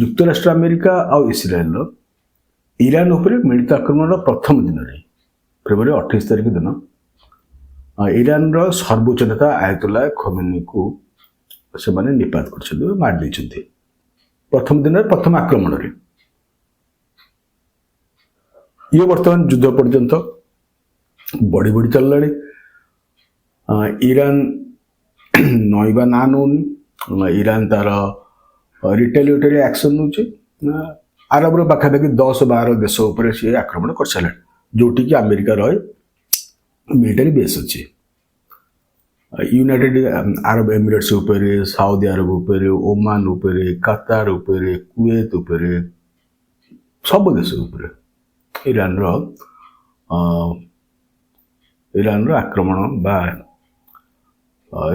ଯୁକ୍ତରାଷ୍ଟ୍ର ଆମେରିକା ଆଉ ଇସ୍ରାଏଲର ଇରାନ ଉପରେ ମିଳିତ ଆକ୍ରମଣର ପ୍ରଥମ ଦିନରେ ଫେବୃଆରୀ 28 ତାରିଖ ଦିନ ଇରାନର ସର୍ବୋଚ୍ଚ ନେତା ଆୟତୁଲ୍ଲା ଖୋମେନିଙ୍କୁ ସେମାନେ ନିପାତ କରିଛନ୍ତି, ମାରି ଦେଇଛନ୍ତି ପ୍ରଥମ ଦିନରେ, ପ୍ରଥମ ଆକ୍ରମଣରେ। ଇଏ ବର୍ତ୍ତମାନ ଯୁଦ୍ଧ ପର୍ଯ୍ୟନ୍ତ ବଢ଼ି ବଢ଼ି ଚାଲିଲାଣି। ଇରାନ ନଇବା ନା ନେଉନି। ଇରାନ ତାର ରିଟାଲିଏଟରୀ ଆକ୍ସନ ନେଉଛି। ଆରବର ପାଖାପାଖି 10-12 ଦେଶ ଉପରେ ସିଏ ଆକ୍ରମଣ କରିସାରିଲାଣି, ଯୋଉଠିକି ଆମେରିକାର ମିଲିଟାରୀ ବେସ୍ ଅଛି। ୟୁନାଇଟେଡ୍ ଆରବ ଏମିରେଟ୍ସ ଉପରେ, ସାଉଦି ଆରବ ଉପରେ, ଓମାନ ଉପରେ, କାତାର ଉପରେ, କୁଏତ ଉପରେ, ସବୁ ଦେଶ ଉପରେ ଇରାନର ଆକ୍ରମଣ ବା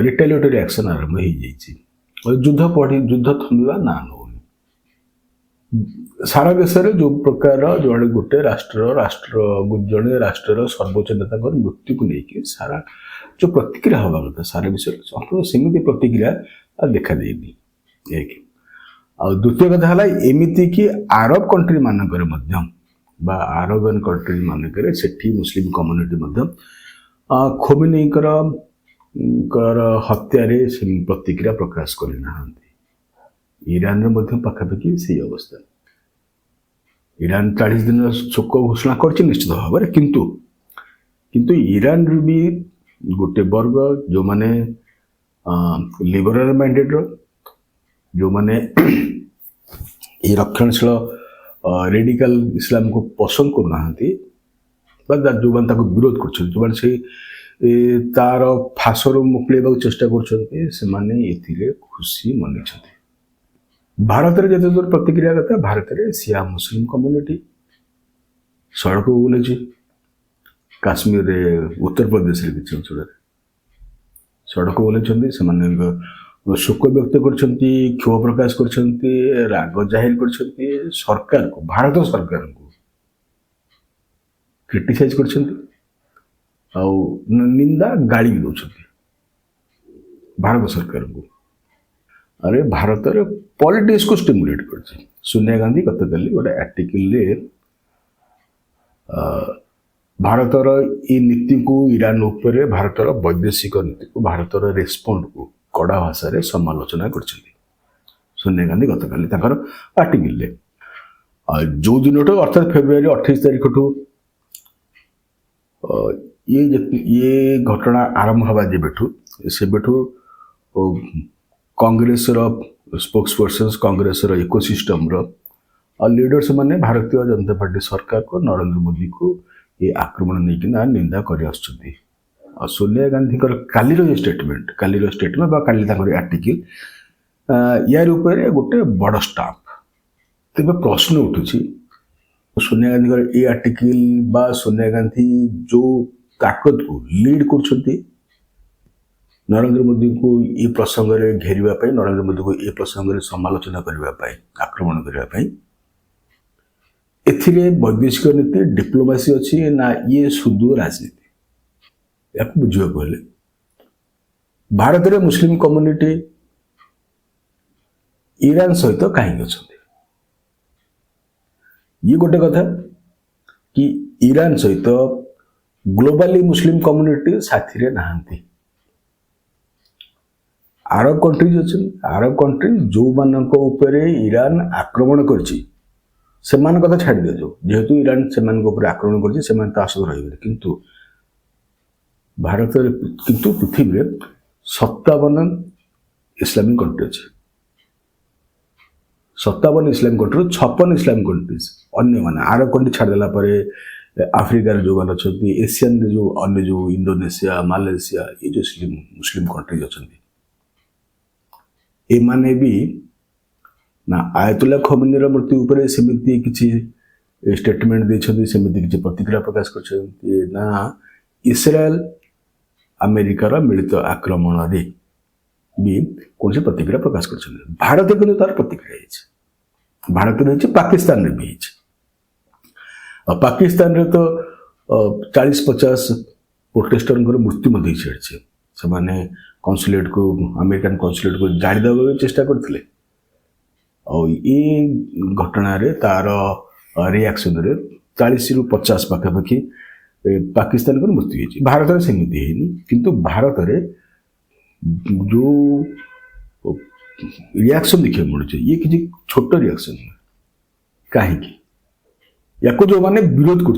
ରିଟାଲିଏଟରୀ ଆକ୍ସନ ଆରମ୍ଭ ହେଇଯାଇଛି। ଯୁଦ୍ଧ ଥମିବା ନା ନେଉନି। ସାରା ଦେଶରେ ଯୋଉ ପ୍ରକାର ଜଣେ ରାଷ୍ଟ୍ରର ସର୍ବୋଚ୍ଚ ନେତାଙ୍କର ମୃତ୍ୟୁକୁ ନେଇକି ସାରା ଯୋଉ ପ୍ରତିକ୍ରିୟା ହବା କଥା ସାରା ବିଷୟରେ ସେମିତି ପ୍ରତିକ୍ରିୟା ଦେଖାଦେଇନି। ଆଉ ଦ୍ୱିତୀୟ କଥା ହେଲା, ଏମିତି କି ଆରବ କଣ୍ଟ୍ରି ମାନଙ୍କରେ ମଧ୍ୟ ବା ଆରବିଆନ କଣ୍ଟ୍ରି ମାନଙ୍କରେ ସେଠି ମୁସଲିମ କମ୍ୟୁନିଟି ମଧ୍ୟ ଖୋମେନିଙ୍କର ହତ୍ୟାରେ ପ୍ରତିକ୍ରିୟା ପ୍ରକାଶ କରିନାହାନ୍ତି। ଇରାନରେ ମଧ୍ୟ ପାଖାପାଖି ସେଇ ଅବସ୍ଥା। ଇରାନ 40 ଦିନର ଶୋକ ଘୋଷଣା କରିଛି ନିଶ୍ଚିତ ଭାବରେ, କିନ୍ତୁ ଇରାନରୁ ବି ଗୋଟେ ବର୍ଗ ଯୋଉମାନେ ଲିବରାଲ ମାଇଣ୍ଡେଡର, ଯୋଉମାନେ এই ରକ୍ଷଣଶୀଳ ରେଡିକାଲ ଇସଲାମକୁ ପସନ୍ଦ କରୁନାହାନ୍ତି ବା ଯୋଉମାନେ ତାକୁ ବିରୋଧ କରୁଛନ୍ତି, ଯୋଉମାନେ ସେଇ ତାର ଫାଶରୁ ମୁକୁଳେଇବାକୁ ଚେଷ୍ଟା କରୁଛନ୍ତି, ସେମାନେ ଏଥିରେ ଖୁସି ମନେଇଛନ୍ତି। ଭାରତରେ ଯେତେ ଦୂର ପ୍ରତିକ୍ରିୟା କଥା, ଭାରତରେ ସିଆ ମୁସଲିମ କମ୍ୟୁନିଟି ସଡ଼କକୁ ଓହ୍ଲେଇଛି। କାଶ୍ମୀରରେ, ଉତ୍ତରପ୍ରଦେଶରେ କିଛି ଅଞ୍ଚଳରେ ସଡ଼କକୁ ଓହ୍ଲେଇଛନ୍ତି। ସେମାନଙ୍କ ଶୋକ ବ୍ୟକ୍ତ କରିଛନ୍ତି, କ୍ଷୋଭ ପ୍ରକାଶ କରିଛନ୍ତି, ରାଗ ଜାହିର କରିଛନ୍ତି। ସରକାରକୁ, ଭାରତ ସରକାରଙ୍କୁ କ୍ରିଟିସାଇଜ କରିଛନ୍ତି ଆଉ ନିନ୍ଦା ଗାଳି ବି ଦଉଛନ୍ତି ଭାରତ ସରକାରଙ୍କୁ। ଆରେ ଭାରତରେ ପଲିଟିକ୍ସକୁ ଷ୍ଟିମୁଲେଟ୍ କରିଛି। ସୋନିଆ ଗାନ୍ଧୀ ଗତକାଲି ଗୋଟେ ଆର୍ଟିକଲରେ ଭାରତର ଏଇ ନୀତିକୁ, ଇରାନ ଉପରେ ଭାରତର ବୈଦେଶିକ ନୀତିକୁ, ଭାରତର ରେସ୍ପଣ୍ଡକୁ କଡ଼ା ଭାଷାରେ ସମାଲୋଚନା କରିଛନ୍ତି ସୋନିଆ ଗାନ୍ଧୀ ଗତକାଲି ତାଙ୍କର ଆର୍ଟିକଲରେ। ଯୋଉ ଦିନଠୁ ଅର୍ଥାତ୍ ଫେବୃଆରୀ 28 ତାରିଖଠୁ ଇଏ ଘଟଣା ଆରମ୍ଭ ହେବା ସେବେଠୁ କଂଗ୍ରେସର ସ୍ପୋକ୍ସ ପର୍ସନ୍ସ, କଂଗ୍ରେସର ଇକୋସିଷ୍ଟମର ଲିଡର୍ସ ମାନେ ଭାରତୀୟ ଜନତା ପାର୍ଟି ସରକାରକୁ, ନରେନ୍ଦ୍ର ମୋଦୀକୁ ଏ ଆକ୍ରମଣ ନେଇକିନା ନିନ୍ଦା କରି ଆସୁଛନ୍ତି। ଆଉ ସୋନିଆ ଗାନ୍ଧୀଙ୍କର କାଲିର ଷ୍ଟେଟମେଣ୍ଟ ବା କାଲି ତାଙ୍କର ଆର୍ଟିକଲ, ୟାର ଉପରେ ଗୋଟେ ବଡ଼ ଷ୍ଟାମ୍ପ। ତେବେ ପ୍ରଶ୍ନ ଉଠୁଛି, ସୋନିଆ ଗାନ୍ଧୀଙ୍କର ଏଇ ଆର୍ଟିକଲ ବା ସୋନିଆ ଗାନ୍ଧୀ ଯୋଉ ତାକତକୁ ଲିଡ୍ କରୁଛନ୍ତି ନରେନ୍ଦ୍ର ମୋଦୀଙ୍କୁ ଏ ପ୍ରସଙ୍ଗରେ ଘେରିବା ପାଇଁ, ନରେନ୍ଦ୍ର ମୋଦୀଙ୍କୁ ଏ ପ୍ରସଙ୍ଗରେ ସମାଲୋଚନା କରିବା ପାଇଁ, ଆକ୍ରମଣ କରିବା ପାଇଁ, ଏଥିରେ ବୈଦେଶିକ ନୀତି, ଡିପ୍ଲୋମାସି ଅଛି ନା ଇଏ ସୁଦୂର ରାଜନୀତି? ୟାକୁ ବୁଝିବାକୁ ହେଲେ ଭାରତରେ ମୁସଲିମ କମ୍ୟୁନିଟି ଇରାନ ସହିତ କାହିଁକି ଅଛନ୍ତି? ଇଏ ଗୋଟେ କଥା କି ଇରାନ ସହିତ ଗ୍ଲୋବାଲି ମୁସଲିମ କମ୍ୟୁନିଟି ସାଥିରେ ନାହାନ୍ତି। ଆରବ କଣ୍ଟ୍ରିଜ ଅଛନ୍ତି। ଆରବ କଣ୍ଟ୍ରି ଯୋଉମାନଙ୍କ ଉପରେ ଇରାନ ଆକ୍ରମଣ କରିଛି ସେମାନଙ୍କ କଥା ଛାଡ଼ି ଦିଆଯାଉ, ଯେହେତୁ ଇରାନ ସେମାନଙ୍କ ଉପରେ ଆକ୍ରମଣ କରିଛି, ସେମାନେ ତା ସହ ରହିବେନି। କିନ୍ତୁ ଭାରତରେ, ପୃଥିବୀରେ 57 ଇସଲାମିକ କଣ୍ଟ୍ରି ଅଛି। 57 ଇସଲାମିକ କଣ୍ଟ୍ରିରୁ 56 ଇସଲାମିକ କଣ୍ଟ୍ରିଜ ଅନ୍ୟମାନେ, ଆରବ କଣ୍ଟ୍ରି ଛାଡ଼ିଦେଲା ପରେ ଆଫ୍ରିକାରେ ଯୋଉମାନେ ଅଛନ୍ତି, ଏସିଆନରେ ଯୋଉ ଇଣ୍ଡୋନେସିଆ, ମାଲେସିଆ, ଏ ଯୋଉ ମୁସଲିମ କଣ୍ଟ୍ରିଜ ଅଛନ୍ତି, ଏମାନେ ବି ନା ଆୟତୁଲ୍ଲା ଖୋମେନିର ମୃତ୍ୟୁ ଉପରେ ସେମିତି କିଛି ଷ୍ଟେଟମେଣ୍ଟ ଦେଇଛନ୍ତି, ସେମିତି କିଛି ପ୍ରତିକ୍ରିୟା ପ୍ରକାଶ କରିଛନ୍ତି, ନା ଇସ୍ରାଏଲ ଆମେରିକାର ମିଳିତ ଆକ୍ରମଣରେ ବି କୌଣସି ପ୍ରତିକ୍ରିୟା ପ୍ରକାଶ କରିଛନ୍ତି। ଭାରତ କିନ୍ତୁ ତାର ପ୍ରତିକ୍ରିୟା ହେଇଛି। ଭାରତରେ ହେଇଛି, ପାକିସ୍ତାନରେ ବି ହେଇଛି। ଆଉ ପାକିସ୍ତାନରେ ତ 40-50 ପ୍ରୋଟେଷ୍ଟରଙ୍କର ମୃତ୍ୟୁ ମଧ୍ୟ ହେଇସାରିଛି। ସେମାନେ ଆମେରିକାନ କନସୁଲେଟକୁ ଜାଳି ଦେବାକୁ ଚେଷ୍ଟା କରିଥିଲେ। और ये घटना रे तार रिएक्शन रे 40 ରୁ 50 पाखापाखि पाकिस्तान को मृत्यु होती। भारत में सेमती है किंतु भारत में जो रिएक्शन देखा मिलूँ ये किसी छोट रिएक्शन कहीं या जो मैंने विरोध कर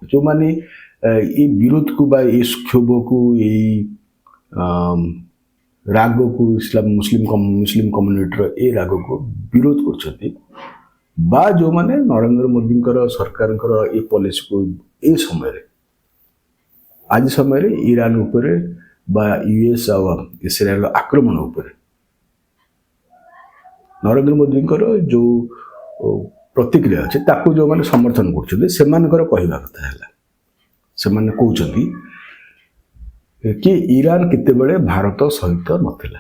जो मैंने ये विरोध को बा ये क्षोभ को ये राग को इस्लाम मुस्लिम कम्युनिटी ये राग को विरोध कर जो मैंने नरेंद्र मोदी सरकार ये पॉलिसी को ये समय आज समय ईरान उपरे बा यूएस और इस्राएल आक्रमण उपरे नरेंद्र मोदी जो प्रतिक्रिया अच्छे ताकू जो मैंने समर्थन कर कहवा कथा है से कहते कि ईरान केतेबेले भारत सहित नथिला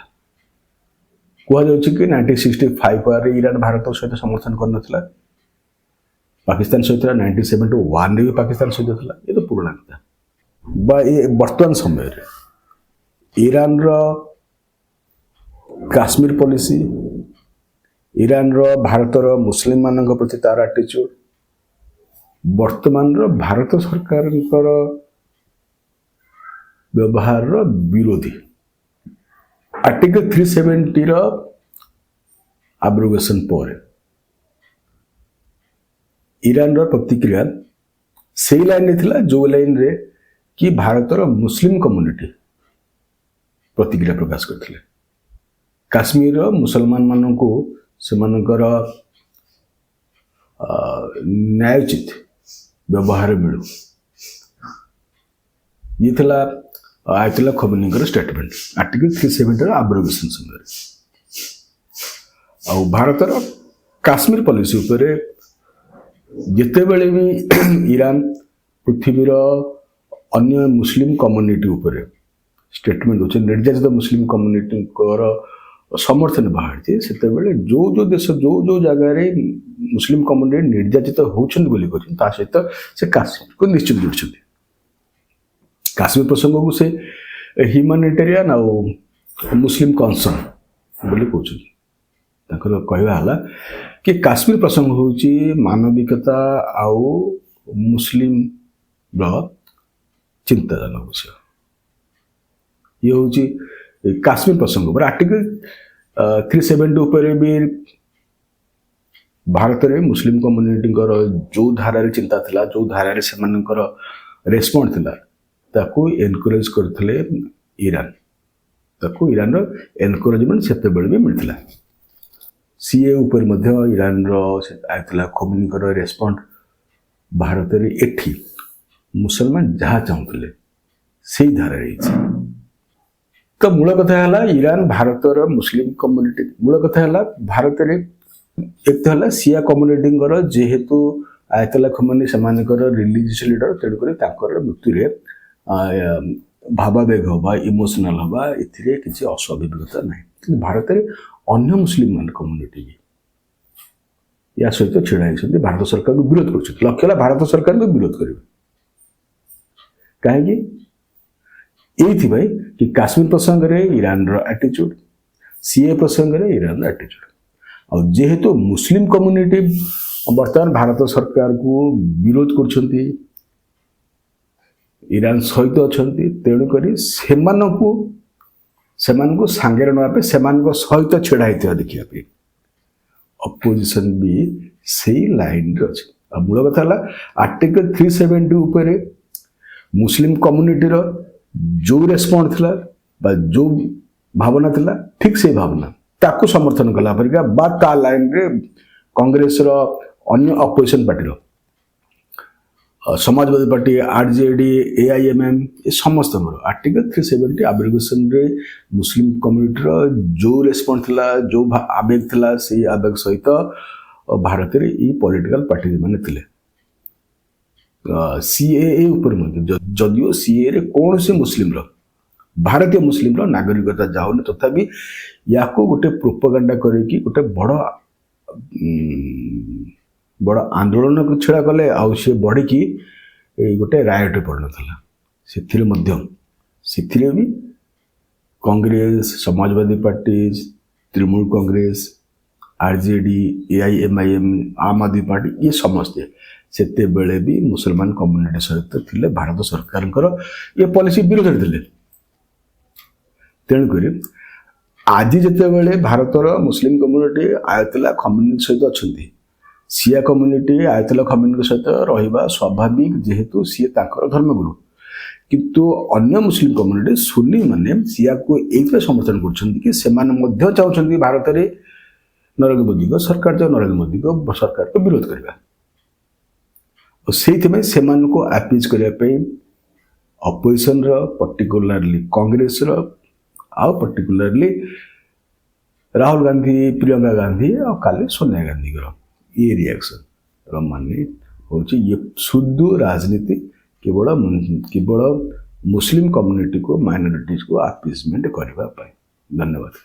कहुच्छे कि 1965 ईरान भारत सहित समर्थन कर पाकिस्तान सहित 1971 भी पाकिस्तान सहित था ये तो पुराना कथा बा ये वर्तमान समय ईरान रो काश्मीर पॉलिसी ईरान रो भारत रो मुस्लिम मानक प्रति तार एटीट्यूड वर्तमान रो भारत सरकार व्यवहार रो विरोधी आर्टिकल 370 रो एब्रोगेशन पर ईरान रो प्रतिक्रिया से लाइन थिला जो लाइन रे कि भारत रो मुस्लिम कम्युनिटी प्रतिक्रिया प्रकाश करथिले काश्मीर रो मुसलमान मानन को सेमानकर न्यायोचित व्यवहार मिलू ये थिला ayatollah Khamenei statement article 370 abrogation समय आ भारत रो काश्मीर पॉलिसी उपरे जितेबले भी ईरान पृथ्वीर अन्य मुस्लिम कम्युनिटी उपरे स्टेटमेंट होचे निर्यातित मुस्लिम कम्युनिटी समर्थन बाहर से जो देश जो जगह मुस्लिम कम्युनिटी निर्यातित होती सहित से काश्मीर को निश्चित जोड़ते काश्मीर प्रसंग को से ह्यूमानिटेरियन आ मुस्लिम कनसर्न बोली कहते कहला कि काश्मीर प्रसंग होची मानविकता आउ मुस्लिम चिंताजनक विषय ये हूँ काश्मीर प्रसंग पर आर्टिकल 370 उपरे भी भारत में मुस्लिम कम्युनिटी जो धारा चिंता थिला जो धारा से रेस्पॉन्ड थिला ताकू एनकरेज करथिले ईरान ताकू ईरान रो एनकरेजमेंट सेते बेले भी मिलथिला सीए ऊपर मध्य ईरान रो आयतुल्ला खमेनी रेस्पॉन्ड भारत रे एठी मुसलमान जहाँ चाहूले से धारा तो मूल कथा है ईरान भारत मुस्लिम कम्युनिटी मूल कथा है भारत में एक तो है सिया कम्युनिटी जेहेतु आयतुल्ला खमेनी से रिलीजियस लीडर तेणुक मृत्यु भावावेग हवा इमोशनल हवा ए किसी अस्वाभाविकता ना भारत में अन्य मुस्लिम मान कम्युनिटी या सहित छिड़ा होती भारत सरकार को विरोध कर लक्ष्य भारत सरकार को विरोध करेंगे कहीं कि काश्मीर प्रसंग रे ईरान रो एटीट्यूड सीए प्रसंग रे ईरान रो एटीट्यूड और जेहेतु मुस्लिम कम्युनिटी वर्तमान भारत सरकार को विरोध करछंती ईरान सहित अछंती तेणुक सेमानकु सांगेर नवापे सेमानक सहित छेड़ा होता देखिया पे अपोजिशन भी सही लाइन रे अछि आ मूल कथा आर्टिकल 370 उपरे मुस्लिम कम्युनिटी रो जो रेस्पॉन्ड थिला बा जो भावना थिला ठीक से भावना ताकू समर्थन कला परिका बा ता लाइन रे कांग्रेस रो अन्य अपोजिशन पार्टी रो समाजवादी पार्टी आरजेडी एआईएमएम ये समस्त आर्टिकल 370 एब्रोगेशन रे मुस्लिम कम्युनिटी रो जो रेस्पॉन्ड थिला जो आवेग थिला से आवेग सहित भारत रे ई पॉलिटिकल पार्टी माने थिले सीएए ऊपर जदियो सीए रे कौन से मुस्लिम रो भारतीय मुस्लिम रो नागरिकता जाऊन तथापि या को गोटे प्रोपेगेंडा करेकि गोटे बड़ आंदोलन को छेड़ा कले आउ सी बढ़ी की गोटे रायट परिणत से भी Congress Samajwadi party Trinamool Congress RJD AIMIM आम आदमी पार्टी ये समस्ते सेतेबेले भी मुसलमान कम्युनिटी सहित थिले भारत सरकार ये पॉलिसी विरोध थे। तेणुक आज जितेबले भारतर मुस्लिम कम्युनिटी आयतला कम्युनिटी सहित अच्छा सिया कम्युनिटी आयतला कम्युनिटी सहित रहा स्वाभाविक जेहेतु सी धर्मगुरु किंतु अन्य मुस्लिम कम्युनिटी सुन्नी माने सिया को एक समर्थन कर चाहते भारत में नरेंद्र मोदी को सरकार जो नरेंद्र मोदी को सरकार को विरोध करवा से आपिज करने opposition particularly Congress particularly Rahul Gandhi Priyanka Gandhi और काली सोनिया गांधी ये रिएक्शन माने हूँ ये शुद्ध राजनीति केवल मुस्लिम कम्युनिटी को माइनॉरिटीज को आपिजमेंट करने। धन्यवाद।